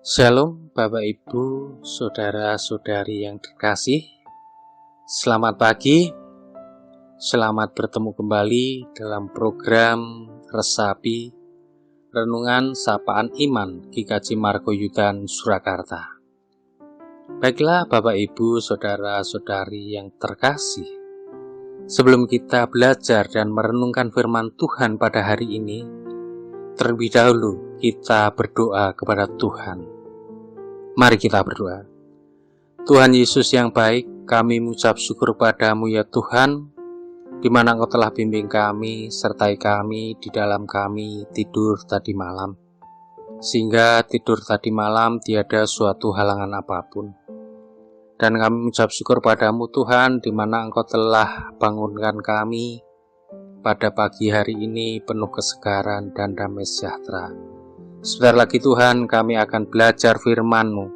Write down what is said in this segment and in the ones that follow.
Shalom Bapak Ibu, Saudara-saudari yang terkasih. Selamat pagi, selamat bertemu kembali dalam program Resapi Renungan Sapaan Iman GKJ Margoyudan Surakarta. Baiklah Bapak Ibu, Saudara-saudari yang terkasih, sebelum kita belajar dan merenungkan firman Tuhan pada hari ini, terlebih dahulu kita berdoa kepada Tuhan. Mari kita berdoa. Tuhan Yesus yang baik, kami mengucap syukur padamu ya Tuhan, di mana Engkau telah bimbing kami, sertai kami di dalam kami tidur tadi malam. Sehingga tidur tadi malam tiada suatu halangan apapun. Dan kami mengucap syukur padamu Tuhan, di mana Engkau telah bangunkan kami pada pagi hari ini penuh kesegaran dan damai sejahtera. Sebentar lagi Tuhan, kami akan belajar firman-Mu.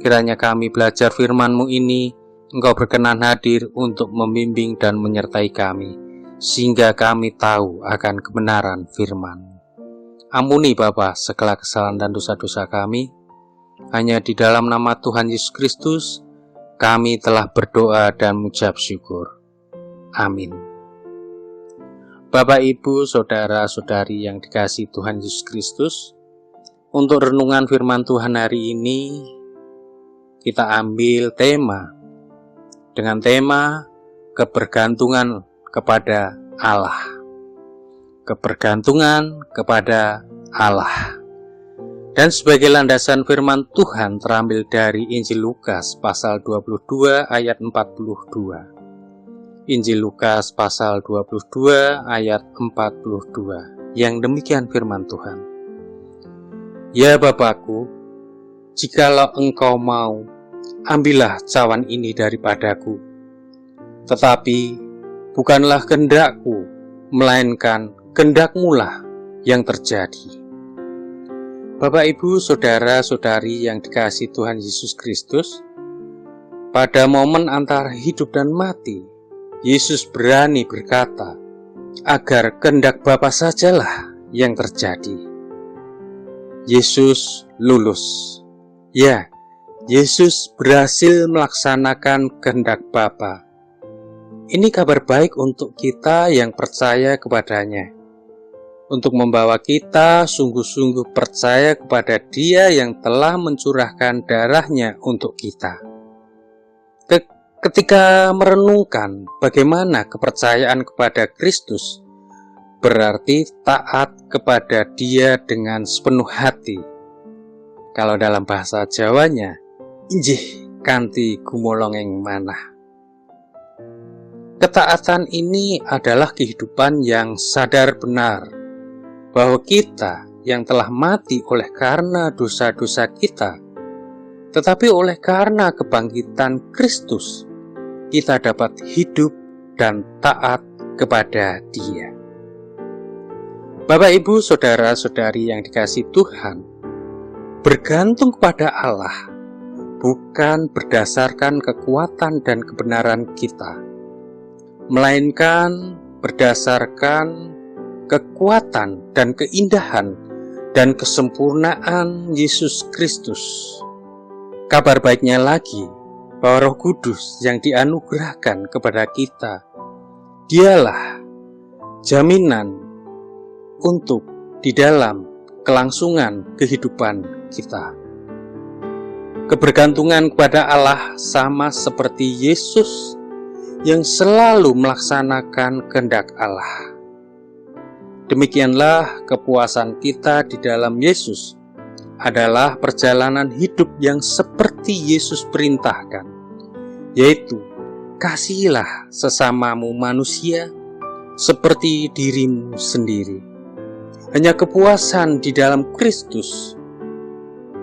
Kiranya kami belajar firman-Mu ini, Engkau berkenan hadir untuk membimbing dan menyertai kami, sehingga kami tahu akan kebenaran firman-Mu. Ampuni Bapa segala kesalahan dan dosa-dosa kami. Hanya di dalam nama Tuhan Yesus Kristus, kami telah berdoa dan mengucap syukur. Amin. Bapak, Ibu, Saudara-saudari yang dikasihi Tuhan Yesus Kristus, untuk renungan firman Tuhan hari ini, kita ambil dengan tema kebergantungan kepada Allah. Kebergantungan kepada Allah. Dan sebagai landasan firman Tuhan terambil dari Injil Lukas pasal 22 ayat 42. Injil Lukas pasal 22 ayat 42. Yang demikian firman Tuhan. Ya Bapakku, jikalau engkau mau, ambillah cawan ini daripadaku. Tetapi bukanlah kehendakku, melainkan kehendak-Mu-lah yang terjadi. Bapak, Ibu, Saudara-saudari yang dikasihi Tuhan Yesus Kristus, pada momen antara hidup dan mati, Yesus berani berkata, agar kehendak Bapa sajalah yang terjadi. Yesus lulus. Ya, Yesus berhasil melaksanakan kehendak Bapa. Ini kabar baik untuk kita yang percaya kepadanya. Untuk membawa kita sungguh-sungguh percaya kepada Dia yang telah mencurahkan darahnya untuk kita. Ketika merenungkan bagaimana kepercayaan kepada Kristus, berarti taat kepada Dia dengan sepenuh hati. Kalau dalam bahasa Jawanya, injih kanthi gumolongeng manah. Ketaatan ini adalah kehidupan yang sadar benar bahwa kita yang telah mati oleh karena dosa-dosa kita, tetapi oleh karena kebangkitan Kristus, kita dapat hidup dan taat kepada Dia. Bapak, Ibu, Saudara-saudari yang dikasihi Tuhan, bergantung kepada Allah bukan berdasarkan kekuatan dan kebenaran kita, melainkan berdasarkan kekuatan dan keindahan dan kesempurnaan Yesus Kristus. Kabar baiknya lagi, bahwa Roh Kudus yang dianugerahkan kepada kita, Dialah jaminan untuk di dalam kelangsungan kehidupan kita. Kebergantungan kepada Allah sama seperti Yesus yang selalu melaksanakan kehendak Allah. Demikianlah kepuasan kita di dalam Yesus adalah perjalanan hidup yang seperti Yesus perintahkan, yaitu kasihilah sesamamu manusia seperti dirimu sendiri. Hanya kepuasan di dalam Kristus,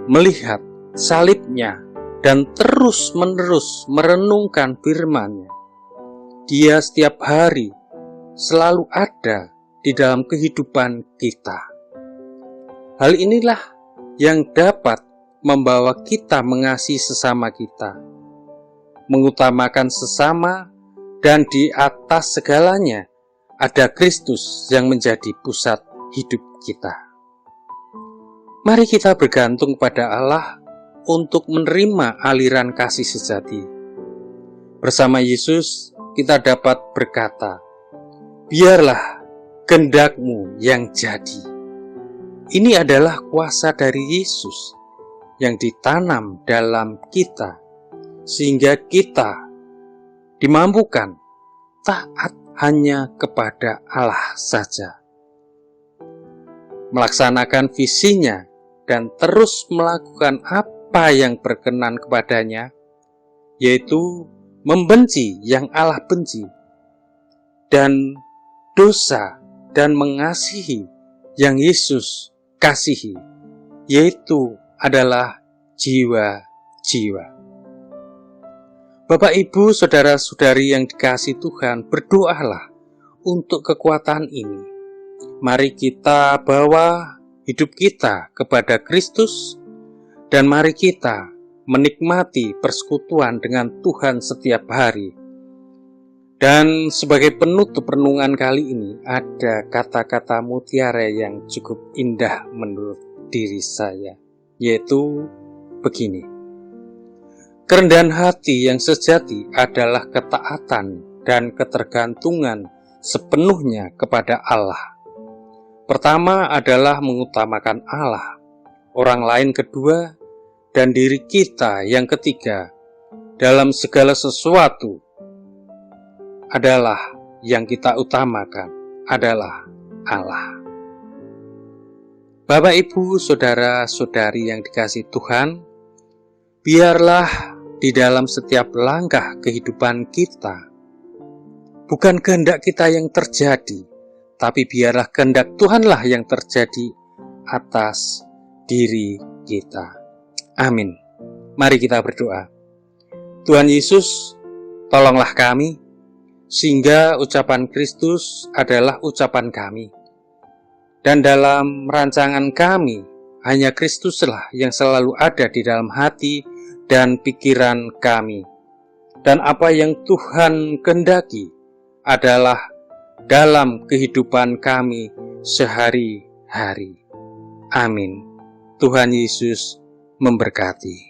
melihat salibnya dan terus-menerus merenungkan firman-Nya. Dia setiap hari selalu ada di dalam kehidupan kita. Hal inilah yang dapat membawa kita mengasihi sesama kita, mengutamakan sesama, dan di atas segalanya ada Kristus yang menjadi pusat hidup kita. Mari kita bergantung pada Allah untuk menerima aliran kasih sejati. Bersama Yesus, kita dapat berkata, biarlah kehendak-Mu yang jadi. Ini adalah kuasa dari Yesus yang ditanam dalam kita, sehingga kita dimampukan taat hanya kepada Allah saja, melaksanakan visinya dan terus melakukan apa yang berkenan kepadanya, yaitu membenci yang Allah benci, dan dosa dan mengasihi yang Yesus kasihi, yaitu adalah jiwa-jiwa. Bapak, Ibu, saudara-saudari yang dikasihi Tuhan, berdoalah untuk kekuatan ini. Mari kita bawa hidup kita kepada Kristus, dan mari kita menikmati persekutuan dengan Tuhan setiap hari. Dan sebagai penutup renungan kali ini, ada kata-kata mutiara yang cukup indah menurut diri saya, yaitu begini: kerendahan hati yang sejati adalah ketaatan dan ketergantungan sepenuhnya kepada Allah. Pertama adalah mengutamakan Allah, orang lain kedua, dan diri kita yang ketiga. Dalam segala sesuatu adalah yang kita utamakan adalah Allah. Bapak, Ibu, saudara-saudari yang dikasihi Tuhan, biarlah di dalam setiap langkah kehidupan kita, bukan kehendak kita yang terjadi, tapi biarlah kehendak Tuhanlah yang terjadi atas diri kita. Amin. Mari kita berdoa. Tuhan Yesus, tolonglah kami, sehingga ucapan Kristus adalah ucapan kami. Dan dalam rancangan kami, hanya Kristuslah yang selalu ada di dalam hati dan pikiran kami. Dan apa yang Tuhan kehendaki adalah dalam kehidupan kami sehari-hari. Amin. Tuhan Yesus memberkati.